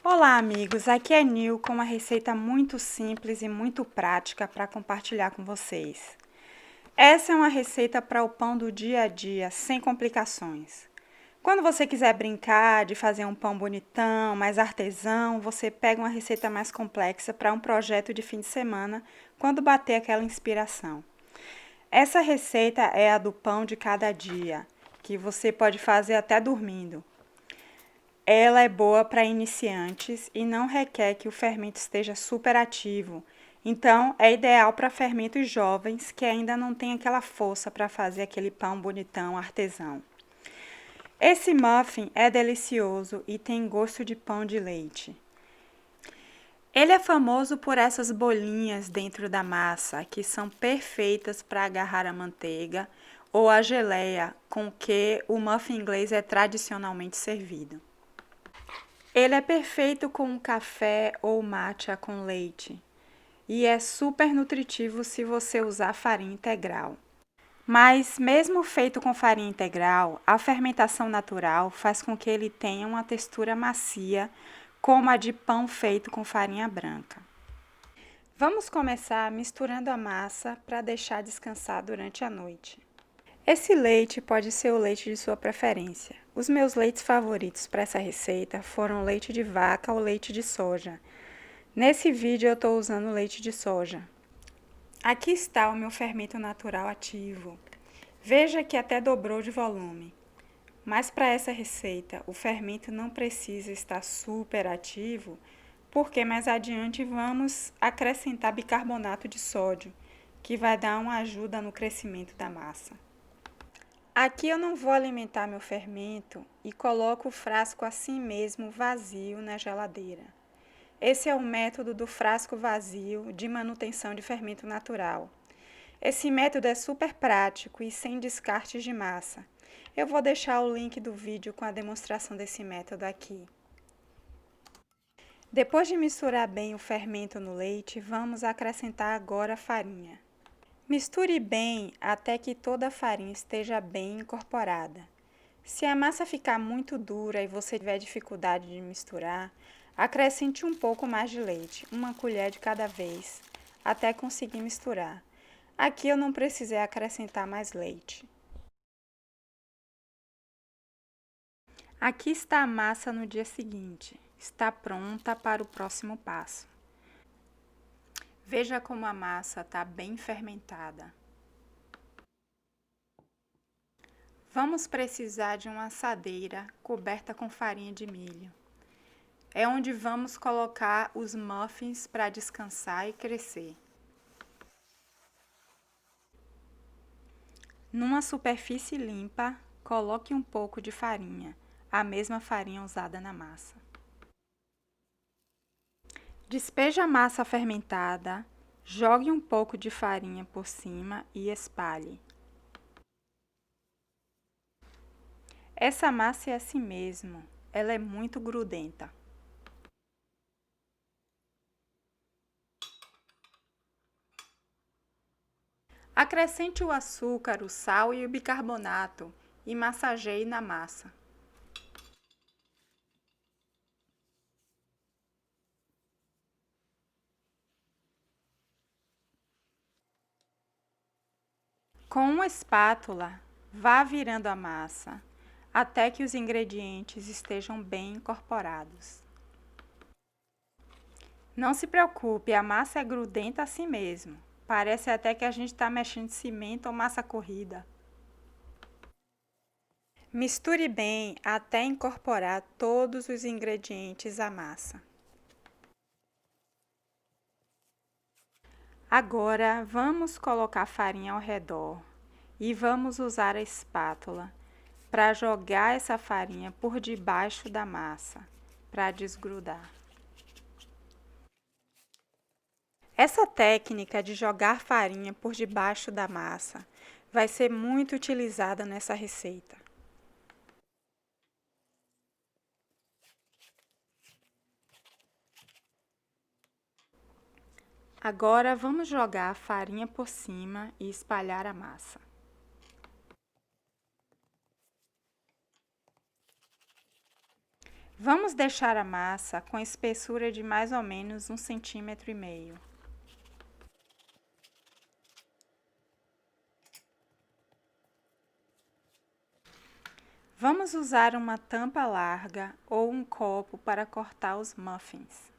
Olá, amigos! Aqui é Nil com uma receita muito simples e muito prática para compartilhar com vocês. Essa é uma receita para o pão do dia a dia, sem complicações. Quando você quiser brincar de fazer um pão bonitão, mais artesão, você pega uma receita mais complexa para um projeto de fim de semana, quando bater aquela inspiração. Essa receita é a do pão de cada dia, que você pode fazer até dormindo. Ela é boa para iniciantes e não requer que o fermento esteja super ativo. Então, é ideal para fermentos jovens que ainda não têm aquela força para fazer aquele pão bonitão artesão. Esse muffin é delicioso e tem gosto de pão de leite. Ele é famoso por essas bolinhas dentro da massa, que são perfeitas para agarrar a manteiga ou a geleia com que o muffin inglês é tradicionalmente servido. Ele é perfeito com um café ou matcha com leite e é super nutritivo se você usar farinha integral. Mas, mesmo feito com farinha integral, a fermentação natural faz com que ele tenha uma textura macia, como a de pão feito com farinha branca. Vamos começar misturando a massa para deixar descansar durante a noite. Esse leite pode ser o leite de sua preferência. Os meus leites favoritos para essa receita foram leite de vaca ou leite de soja. Nesse vídeo eu estou usando leite de soja. Aqui está o meu fermento natural ativo. Veja que até dobrou de volume. Mas para essa receita, o fermento não precisa estar super ativo, porque mais adiante vamos acrescentar bicarbonato de sódio, que vai dar uma ajuda no crescimento da massa. Aqui eu não vou alimentar meu fermento e coloco o frasco assim mesmo vazio na geladeira. Esse é o método do frasco vazio de manutenção de fermento natural. Esse método é super prático e sem descartes de massa. Eu vou deixar o link do vídeo com a demonstração desse método aqui. Depois de misturar bem o fermento no leite, vamos acrescentar agora a farinha. Misture bem até que toda a farinha esteja bem incorporada. Se a massa ficar muito dura e você tiver dificuldade de misturar, acrescente um pouco mais de leite, uma colher de cada vez, até conseguir misturar. Aqui eu não precisei acrescentar mais leite. Aqui está a massa no dia seguinte. Está pronta para o próximo passo. Veja como a massa está bem fermentada. Vamos precisar de uma assadeira coberta com farinha de milho. É onde vamos colocar os muffins para descansar e crescer. Numa superfície limpa, coloque um pouco de farinha, a mesma farinha usada na massa. Despeje a massa fermentada, jogue um pouco de farinha por cima e espalhe. Essa massa é assim mesmo, ela é muito grudenta. Acrescente o açúcar, o sal e o bicarbonato e massageie na massa. Com uma espátula, vá virando a massa até que os ingredientes estejam bem incorporados. Não se preocupe, a massa é grudenta assim mesmo. Parece até que a gente está mexendo cimento ou massa corrida. Misture bem até incorporar todos os ingredientes à massa. Agora, vamos colocar farinha ao redor e vamos usar a espátula para jogar essa farinha por debaixo da massa, para desgrudar. Essa técnica de jogar farinha por debaixo da massa vai ser muito utilizada nessa receita. Agora vamos jogar a farinha por cima e espalhar a massa. Vamos Vamos deixar a massa com espessura de mais ou menos 1,5 cm. Vamos usar uma tampa larga ou um copo para cortar os muffins.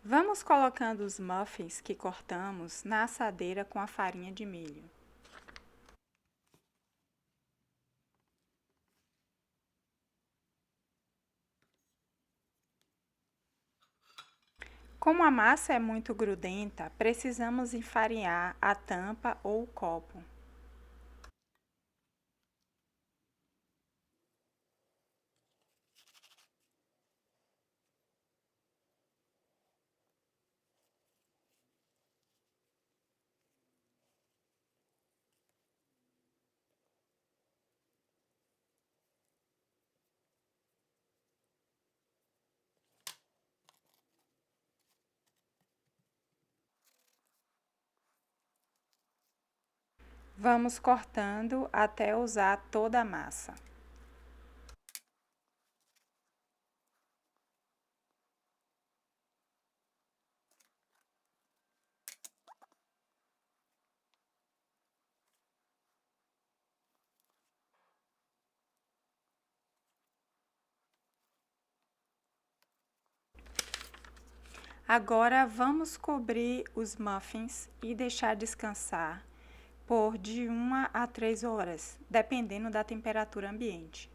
Vamos colocando os muffins que cortamos na assadeira com a farinha de milho. Como a massa é muito grudenta, precisamos enfarinhar a tampa ou o copo. Vamos cortando até usar toda a massa. Agora vamos cobrir os muffins e deixar descansar por de 1 a 3 horas, dependendo da temperatura ambiente.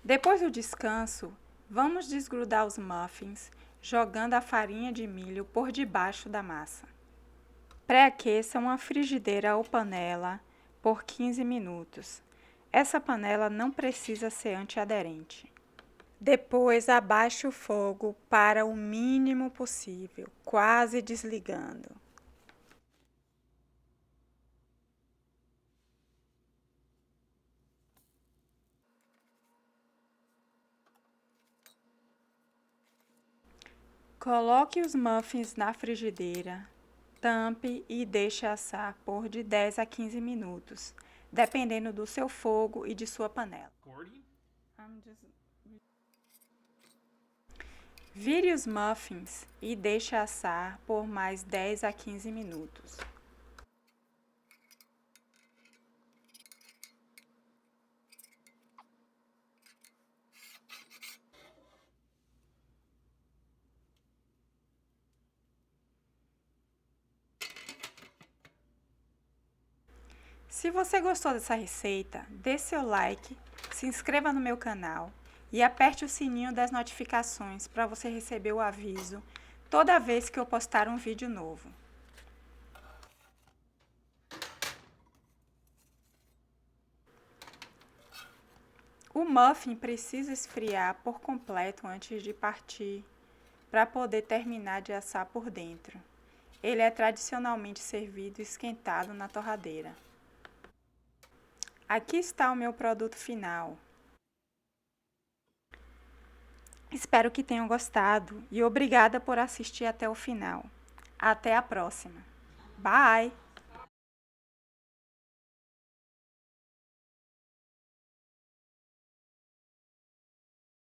Depois do descanso, vamos desgrudar os muffins jogando a farinha de milho por debaixo da massa. Pré-aqueça uma frigideira ou panela por 15 minutos. Essa panela não precisa ser antiaderente. Depois, abaixe o fogo para o mínimo possível, quase desligando. Coloque os muffins na frigideira, tampe e deixe assar por de 10 a 15 minutos, dependendo do seu fogo e de sua panela. Vire os muffins e deixe assar por mais 10 a 15 minutos. Se você gostou dessa receita, dê seu like, se inscreva no meu canal e aperte o sininho das notificações para você receber o aviso toda vez que eu postar um vídeo novo. O muffin precisa esfriar por completo antes de partir, para poder terminar de assar por dentro. Ele é tradicionalmente servido esquentado na torradeira. Aqui está o meu produto final. Espero que tenham gostado e obrigada por assistir até o final. Até a próxima. Bye!